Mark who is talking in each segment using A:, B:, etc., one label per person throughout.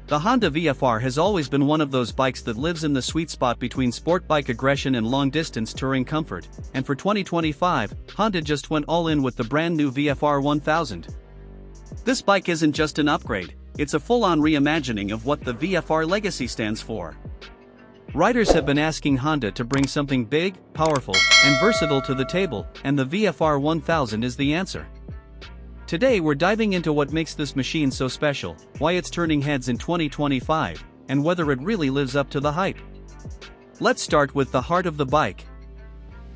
A: The Honda VFR has always been one of those bikes that lives in the sweet spot between sport bike aggression and long-distance touring comfort, and for 2025, Honda just went all in with the brand new VFR 1000. This bike isn't just an upgrade, it's a full-on reimagining of what the VFR legacy stands for. Riders have been asking Honda to bring something big, powerful, and versatile to the table, and the VFR 1000 is the answer. Today we're diving into what makes this machine so special, why it's turning heads in 2025, and whether it really lives up to the hype. Let's start with the heart of the bike.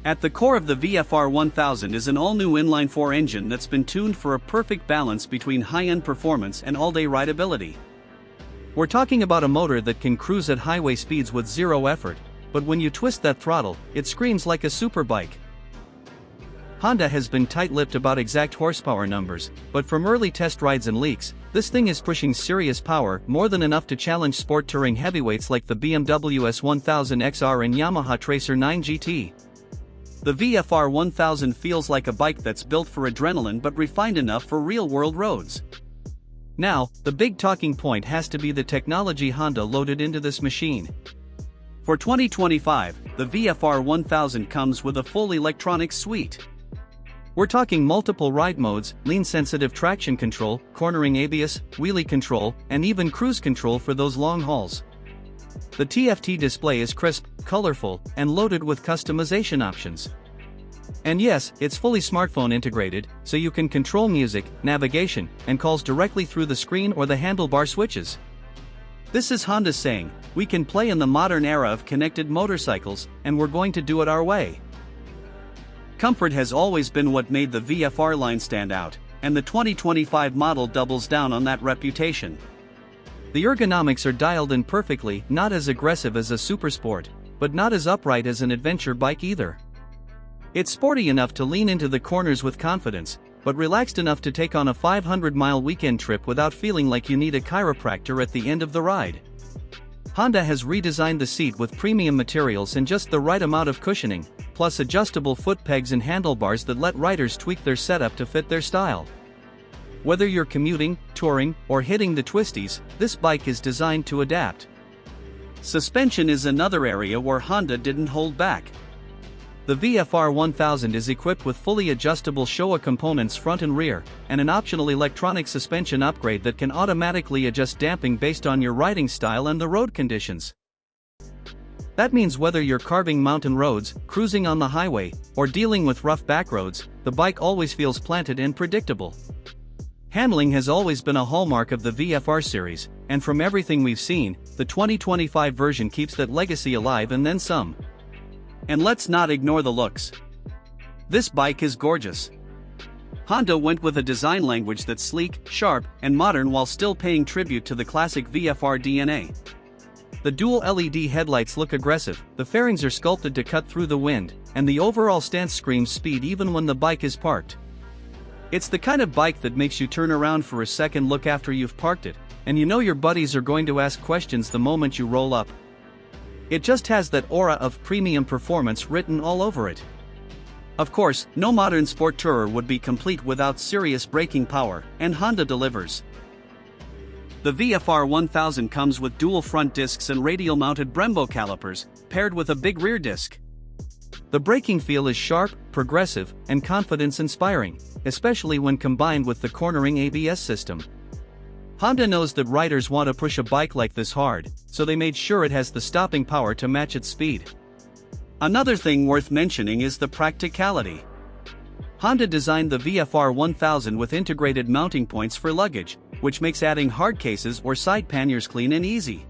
A: At the core of the VFR 1000 is an all-new inline-4 engine that's been tuned for a perfect balance between high-end performance and all-day rideability. We're talking about a motor that can cruise at highway speeds with zero effort, but when you twist that throttle, it screams like a superbike. Honda has been tight-lipped about exact horsepower numbers, but from early test rides and leaks, this thing is pushing serious power, more than enough to challenge sport touring heavyweights like the BMW S1000 XR and Yamaha Tracer 9 GT. The VFR 1000 feels like a bike that's built for adrenaline but refined enough for real-world roads. Now, the big talking point has to be the technology Honda loaded into this machine. For 2025, the VFR 1000 comes with a full electronics suite. We're talking multiple ride modes, lean-sensitive traction control, cornering ABS, wheelie control, and even cruise control for those long hauls. The TFT display is crisp, colorful, and loaded with customization options. And yes, it's fully smartphone integrated, so you can control music, navigation, and calls directly through the screen or the handlebar switches. This is Honda saying, we can play in the modern era of connected motorcycles, and we're going to do it our way. Comfort has always been what made the VFR line stand out, and the 2025 model doubles down on that reputation. The ergonomics are dialed in perfectly, not as aggressive as a supersport, but not as upright as an adventure bike either. It's sporty enough to lean into the corners with confidence, but relaxed enough to take on a 500-mile weekend trip without feeling like you need a chiropractor at the end of the ride. Honda has redesigned the seat with premium materials and just the right amount of cushioning, plus adjustable foot pegs and handlebars that let riders tweak their setup to fit their style. Whether you're commuting, touring, or hitting the twisties, this bike is designed to adapt. Suspension is another area where Honda didn't hold back. The VFR 1000 is equipped with fully adjustable Showa components front and rear, and an optional electronic suspension upgrade that can automatically adjust damping based on your riding style and the road conditions. That means whether you're carving mountain roads, cruising on the highway, or dealing with rough back roads, the bike always feels planted and predictable. Handling has always been a hallmark of the VFR series, and from everything we've seen, the 2025 version keeps that legacy alive and then some. And let's not ignore the looks. This bike is gorgeous. Honda went with a design language that's sleek, sharp, and modern while still paying tribute to the classic VFR DNA. The dual LED headlights look aggressive, the fairings are sculpted to cut through the wind, and the overall stance screams speed even when the bike is parked. It's the kind of bike that makes you turn around for a second look after you've parked it, and you know your buddies are going to ask questions the moment you roll up. It just has that aura of premium performance written all over it. Of course, no modern sport tourer would be complete without serious braking power, and Honda delivers. The VFR 1000 comes with dual front discs and radial-mounted Brembo calipers, paired with a big rear disc. The braking feel is sharp, progressive, and confidence-inspiring, especially when combined with the cornering ABS system. Honda knows that riders want to push a bike like this hard, so they made sure it has the stopping power to match its speed. Another thing worth mentioning is the practicality. Honda designed the VFR 1000 with integrated mounting points for luggage, which makes adding hard cases or side panniers clean and easy.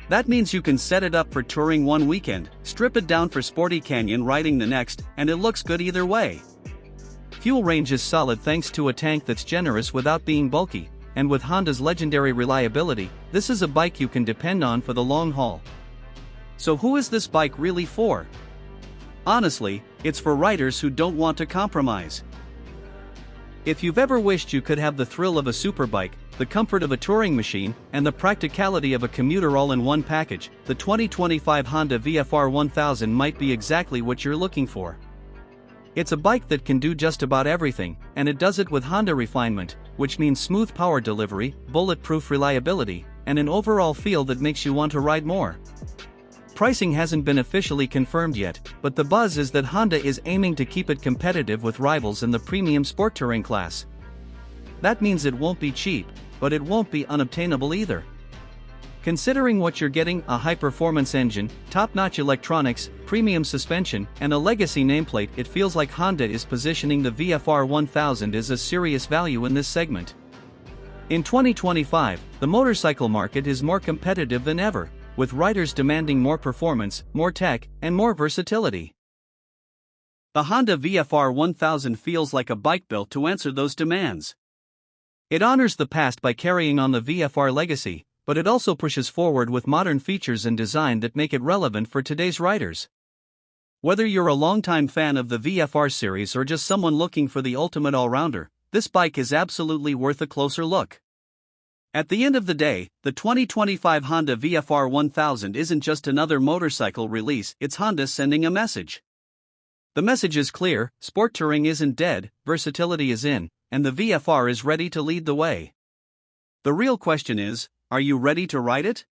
A: That means you can set it up for touring one weekend, strip it down for sporty canyon riding the next, and it looks good either way. Fuel range is solid thanks to a tank that's generous without being bulky, and with Honda's legendary reliability, this is a bike you can depend on for the long haul. So who is this bike really for? Honestly, it's for riders who don't want to compromise. If you've ever wished you could have the thrill of a superbike, the comfort of a touring machine, and the practicality of a commuter all in one package, the 2025 Honda VFR 1000 might be exactly what you're looking for. It's a bike that can do just about everything, and it does it with Honda refinement, which means smooth power delivery, bulletproof reliability, and an overall feel that makes you want to ride more. Pricing hasn't been officially confirmed yet, but the buzz is that Honda is aiming to keep it competitive with rivals in the premium sport touring class. That means it won't be cheap, but it won't be unobtainable either. Considering what you're getting, a high-performance engine, top-notch electronics, premium suspension, and a legacy nameplate, it feels like Honda is positioning the VFR 1000 as a serious value in this segment. In 2025, the motorcycle market is more competitive than ever, with riders demanding more performance, more tech, and more versatility. The Honda VFR 1000 feels like a bike built to answer those demands. It honors the past by carrying on the VFR legacy, but it also pushes forward with modern features and design that make it relevant for today's riders. Whether you're a longtime fan of the VFR series or just someone looking for the ultimate all-rounder, this bike is absolutely worth a closer look. At the end of the day, the 2025 Honda VFR 1000 isn't just another motorcycle release, it's Honda sending a message. The message is clear: sport touring isn't dead, versatility is in, and the VFR is ready to lead the way. The real question is, are you ready to ride it?